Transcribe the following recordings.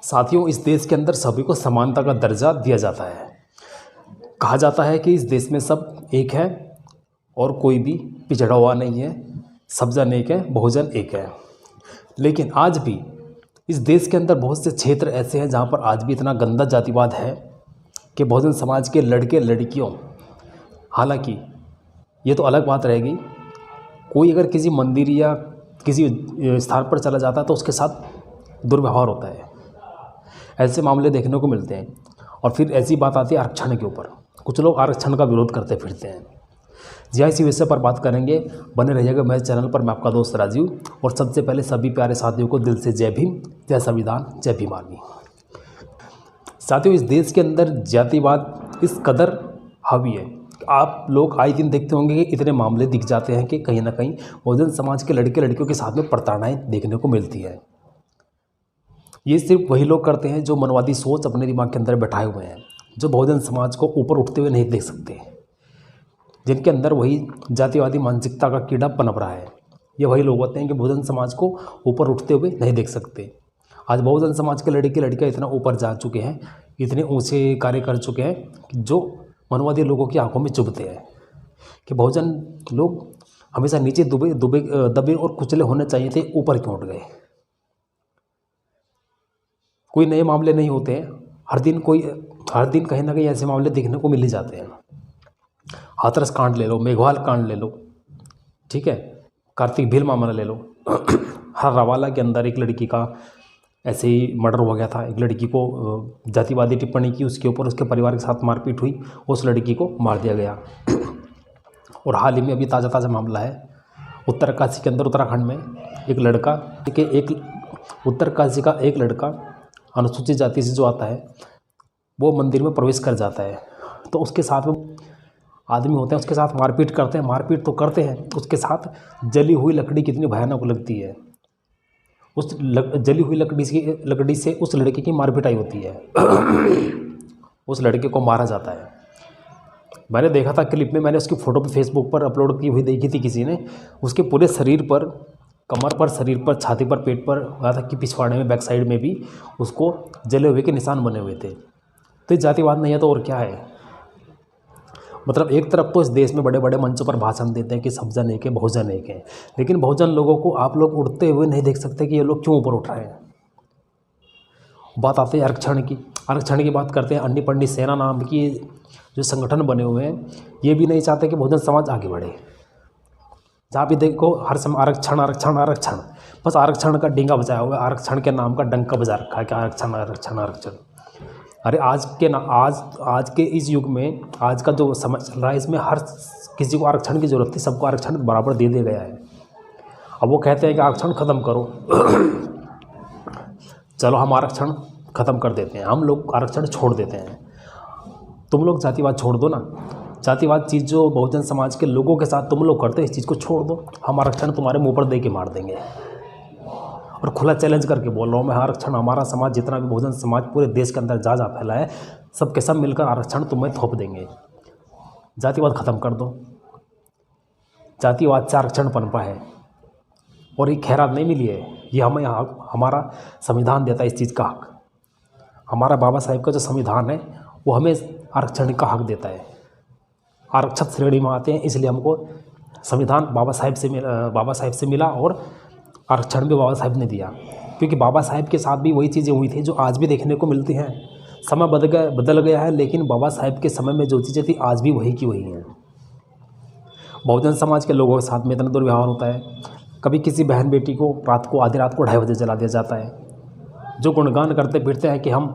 साथियों, इस देश के अंदर सभी को समानता का दर्जा दिया जाता है। कहा जाता है कि इस देश में सब एक है और कोई भी पिछड़ा हुआ नहीं है, सब जन एक है, बहुजन एक है। लेकिन आज भी इस देश के अंदर बहुत से क्षेत्र ऐसे हैं जहाँ पर आज भी इतना गंदा जातिवाद है कि बहुजन समाज के लड़के लड़कियों, हालांकि ये तो अलग बात रहेगी, कोई अगर किसी मंदिर या किसी स्थान पर चला जाता है तो उसके साथ दुर्व्यवहार होता है। ऐसे मामले देखने को मिलते हैं। और फिर ऐसी बात आती है आरक्षण के ऊपर, कुछ लोग आरक्षण का विरोध करते फिरते हैं। जी हाँ, इसी विषय पर बात करेंगे, बने रहिएगा मेरे चैनल पर। मैं आपका दोस्त राजीव, और सबसे पहले सभी प्यारे साथियों को दिल से जय भीम, जय संविधान, जय भीम आर्मी। साथियों, इस देश के अंदर जातिवाद इस कदर हावी है, आप लोग आए दिन देखते होंगे कि इतने मामले दिख जाते हैं कि कहीं ना कहीं बहुजन समाज के लड़के लड़कियों के साथ में प्रताड़नाएं देखने को मिलती है। ये सिर्फ वही लोग करते हैं जो मनवादी सोच अपने दिमाग के अंदर बैठाए हुए हैं, जो बहुजन समाज को ऊपर उठते हुए नहीं देख सकते, जिनके अंदर वही जातिवादी मानसिकता का कीड़ा पनप रहा है। ये वही लोग होते हैं कि बहुजन समाज को ऊपर उठते हुए नहीं देख सकते। आज बहुजन समाज के लड़के लड़कियाँ इतना ऊपर जा चुके हैं, इतने ऊंचे कार्य कर चुके हैं जो मनवादी लोगों की आंखों में चुभते हैं कि बहुजन लोग हमेशा नीचे दबे और कुचले होने चाहिए थे, ऊपर क्यों उठ गए। कोई नए मामले नहीं होते हैं, हर दिन कहीं ना कहीं ऐसे मामले देखने को मिल ही जाते हैं। हाथरस कांड ले लो, मेघवाल कांड ले लो, ठीक है, कार्तिक भील मामला ले लो। हर रवाला के अंदर एक लड़की का ऐसे ही मर्डर हो गया था। एक लड़की को जातिवादी टिप्पणी की, उसके ऊपर उसके परिवार के साथ मारपीट हुई, उस लड़की को मार दिया गया। और हाल ही में अभी ताज़ा मामला है उत्तरकाशी के अंदर, उत्तराखंड में उत्तरकाशी का एक लड़का अनुसूचित जाति से जो आता है वो मंदिर में प्रवेश कर जाता है, तो उसके साथ में आदमी होते हैं, उसके साथ मारपीट करते हैं। मारपीट तो करते हैं, उसके साथ जली हुई लकड़ी कितनी भयानक लगती है। उस जली हुई लकड़ी से उस लड़के की मार पिटाई होती है। उस लड़के को मारा जाता है। मैंने देखा था क्लिप में, मैंने उसकी फ़ोटो पे फेसबुक पर अपलोड की हुई देखी थी किसी ने। उसके पूरे शरीर पर, कमर पर, शरीर पर, छाती पर, पेट पर, यहाँ तक कि पिछवाड़े में, बैक साइड में भी उसको जले हुए के निशान बने हुए थे। तो ये जातिवाद नहीं है तो और क्या है। मतलब एक तरफ तो इस देश में बड़े बड़े मंचों पर भाषण देते हैं कि सब जन एक है, बहुजन एक है, लेकिन बहुजन लोगों को आप लोग उठते हुए नहीं देख सकते कि ये लोग क्यों ऊपर उठ रहे हैं। बात आती है आरक्षण की। आरक्षण की बात करते हैं, अन्नी पंडित सेना नाम की जो संगठन बने हुए हैं, ये भी नहीं चाहते कि बहुजन समाज आगे बढ़े। जहाँ भी देखो हर समय आरक्षण आरक्षण आरक्षण, बस आरक्षण का डींगा बजाया हुआ है, आरक्षण के नाम का डंका बजा रखा है कि आरक्षण आरक्षण आरक्षण। अरे आज के इस युग में, आज का जो समय चल रहा है, इसमें हर किसी को आरक्षण की ज़रूरत थी, सबको आरक्षण बराबर दे दिया गया है। अब वो कहते हैं कि आरक्षण ख़त्म करो। चलो हम आरक्षण ख़त्म कर देते हैं, हम लोग आरक्षण छोड़ देते हैं, तुम लोग जातिवाद छोड़ दो ना। जातिवाद चीज़ जो बहुजन समाज के लोगों के साथ तुम लोग करते हो, इस चीज़ को छोड़ दो, हम आरक्षण तुम्हारे मुँह पर दे के मार देंगे। और खुला चैलेंज करके बोल रहा हूँ मैं, आरक्षण हमारा समाज, जितना भी बहुजन समाज पूरे देश के अंदर जा फैला है, सब के सब मिलकर आरक्षण तुम्हें थोप देंगे। जातिवाद ख़त्म कर दो। जातिवाद से आरक्षण पनपा है और ये खैरात नहीं मिली है, ये हमें हमारा संविधान देता है इस चीज़ का हक। हमारा बाबा साहेब का जो संविधान है वो हमें आरक्षण का हक देता है। आरक्षित श्रेणी में आते हैं, इसलिए हमको संविधान बाबा साहेब से मिला और आरक्षण भी बाबा साहेब ने दिया, क्योंकि बाबा साहेब के साथ भी वही चीज़ें हुई थी जो आज भी देखने को मिलती हैं। समय बदल गया है, लेकिन बाबा साहेब के समय में जो चीज़ें थी आज भी वही की वही हैं। बहुजन समाज के लोगों के साथ में इतना दुर्व्यवहार होता है। कभी किसी बहन बेटी को रात को, आधी रात को 2:30 बजे जला दिया जाता है, जो गुणगान करते फिरते हैं कि हम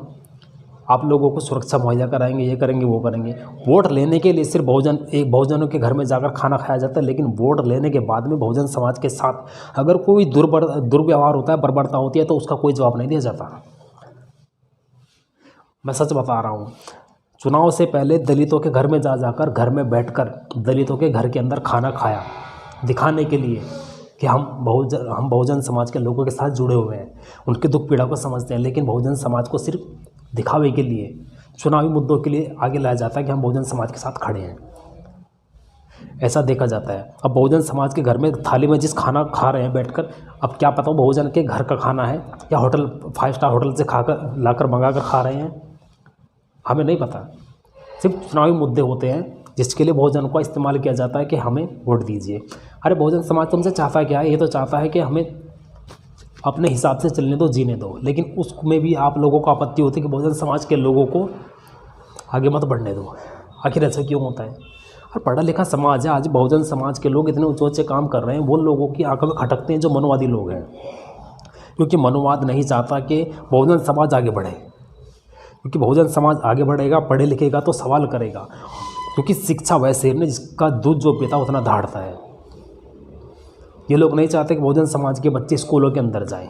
आप लोगों को सुरक्षा मुहैया कराएंगे, ये करेंगे, वो करेंगे। वोट लेने के लिए सिर्फ बहुजनों के घर में जाकर खाना खाया जाता है, लेकिन वोट लेने के बाद में बहुजन समाज के साथ अगर कोई दुर्व्यवहार होता है, बर्बरता होती है, तो उसका कोई जवाब नहीं दिया जाता। मैं सच बता रहा हूँ। चुनाव से पहले दलितों के घर में जाकर, घर में बैठकर दलितों के घर के अंदर खाना खाया, दिखाने के लिए कि हम बहुजन समाज के लोगों के साथ जुड़े हुए हैं, उनके दुख पीड़ा को समझते हैं। लेकिन बहुजन समाज को सिर्फ दिखावे के लिए, चुनावी मुद्दों के लिए आगे लाया जाता है कि हम बहुजन समाज के साथ खड़े हैं। ऐसा देखा जाता है। अब बहुजन समाज के घर में थाली में जिस खाना खा रहे हैं बैठकर, अब क्या पता बहुजन के घर का खाना है या होटल 5 स्टार होटल से खाकर लाकर मंगा कर खा रहे हैं, हमें नहीं पता। सिर्फ चुनावी मुद्दे होते हैं जिसके लिए बहुजन को इस्तेमाल किया जाता है कि हमें वोट दीजिए। अरे बहुजन समाज तुमसे चाहता क्या है? ये तो चाहता है कि हमें अपने हिसाब से चलने दो, जीने दो, लेकिन उसमें भी आप लोगों को आपत्ति होती है कि बहुजन समाज के लोगों को आगे मत बढ़ने दो। आखिर ऐसा क्यों होता है? और पढ़ा लिखा समाज है, आज बहुजन समाज के लोग इतने ऊँचे ऊँचे काम कर रहे हैं, वो लोगों की आंखों में खटकते हैं जो मनोवादी लोग हैं, क्योंकि मनोवाद नहीं चाहता कि बहुजन समाज आगे बढ़े, क्योंकि बहुजन समाज आगे बढ़ेगा, पढ़े लिखेगा तो सवाल करेगा, क्योंकि शिक्षा वह शेर ने जिसका दूध जो पीता उतना दहाड़ता है। ये लोग नहीं चाहते कि बहुजन समाज के बच्चे स्कूलों के अंदर जाएं।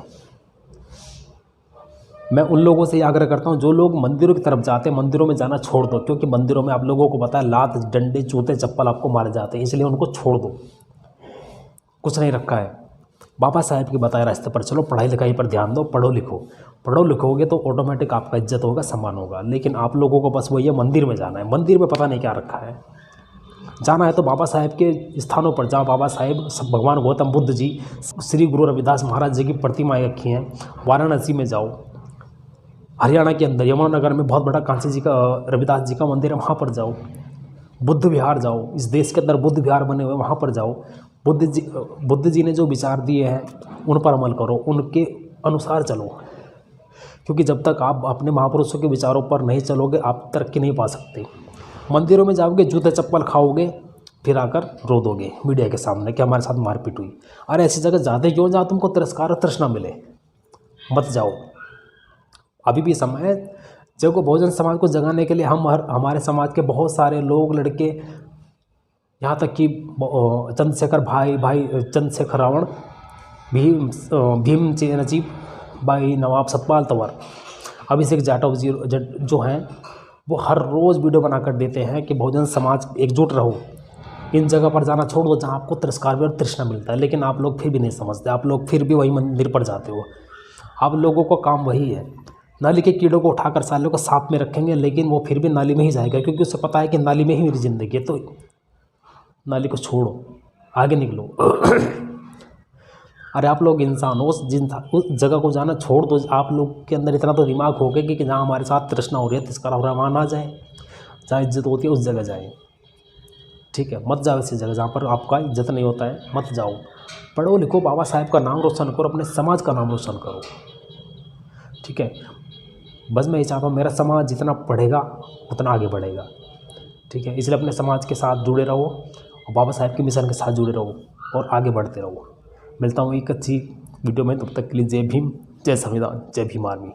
मैं उन लोगों से ये आग्रह करता हूँ जो लोग मंदिरों की तरफ जाते हैं, मंदिरों में जाना छोड़ दो, क्योंकि मंदिरों में आप लोगों को पता है लात डंडे जूते चप्पल आपको मारे जाते हैं, इसलिए उनको छोड़ दो। कुछ नहीं रखा है, बाबा साहेब के बताए रास्ते पर चलो, पढ़ाई लिखाई पर ध्यान दो, पढ़ो लिखो। पढ़ो लिखोगे तो ऑटोमेटिक आपका इज्जत होगा, सम्मान होगा। लेकिन आप लोगों को बस वही है, मंदिर में जाना है, मंदिर में पता नहीं क्या रखा है। जाना है तो बाबा साहेब के स्थानों पर जाओ। बाबा साहेब, भगवान गौतम बुद्ध जी, श्री गुरु रविदास महाराज जी की प्रतिमाएँ रखी हैं। वाराणसी में जाओ, हरियाणा के अंदर यमुनानगर में बहुत बड़ा कांसी जी का, रविदास जी का मंदिर है, वहाँ पर जाओ। बुद्ध विहार जाओ, इस देश के अंदर बुद्ध विहार बने हुए, वहाँ पर जाओ। बुद्ध जी ने जो विचार दिए हैं उन पर अमल करो, उनके अनुसार चलो, क्योंकि जब तक आप अपने महापुरुषों के विचारों पर नहीं चलोगे आप तरक्की नहीं पा सकते। मंदिरों में जाओगे, जूते चप्पल खाओगे, फिर आकर रो दोगे मीडिया के सामने कि हमारे साथ मारपीट हुई। अरे ऐसी जगह जाते क्यों जहाँ तुमको तिरस्कार और तृष्णा मिले? मत जाओ। अभी भी समय है जब बहुजन समाज को जगाने के लिए हमारे समाज के बहुत सारे लोग, लड़के, यहाँ तक कि चंद्रशेखर भाई चंद्रशेखर रावण, भीम नजीब भाई, नवाब सतपाल तंवर, अभिषेक जाटव जी जो हैं, वो हर रोज़ वीडियो बनाकर देते हैं कि बहुजन समाज एकजुट रहो, इन जगह पर जाना छोड़ दो जहाँ आपको तिरस्कार और तृष्णा मिलता है। लेकिन आप लोग फिर भी नहीं समझते, आप लोग फिर भी वही मंदिर पर जाते हो। आप लोगों का काम वही है, नाली के कीड़ों को उठाकर सालों को सांप में रखेंगे, लेकिन वो फिर भी नाली में ही जाएगा, क्योंकि उसे पता है कि नाली में ही मेरी ज़िंदगी है। तो नाली को छोड़ो, आगे निकलो। अरे आप लोग इंसान हो, उस जगह को जाना छोड़ दो। आप लोग के अंदर इतना तो दिमाग हो गया कि जहाँ हमारे साथ तृष्णा हो रही है, तिरस्कार हो रहा है, वहाँ ना जाए। जहाँ इज्जत होती है उस जगह जाए, ठीक है? मत जाओ ऐसी जगह जहाँ पर आपका इज्जत नहीं होता है, मत जाओ। पढ़ो लिखो, बाबा साहेब का नाम रोशन करो, अपने समाज का नाम रोशन करो, ठीक है? बस मैं ये चाहता हूँ मेरा समाज जितना पढ़ेगा उतना आगे बढ़ेगा, ठीक है? इसलिए अपने समाज के साथ जुड़े रहो और बाबा साहेब के मिशन के साथ जुड़े रहो और आगे बढ़ते रहो। मिलता हूँ एक अच्छी वीडियो में, तब तक के लिए जय भीम, जय संविधान, जय भीम आर्मी।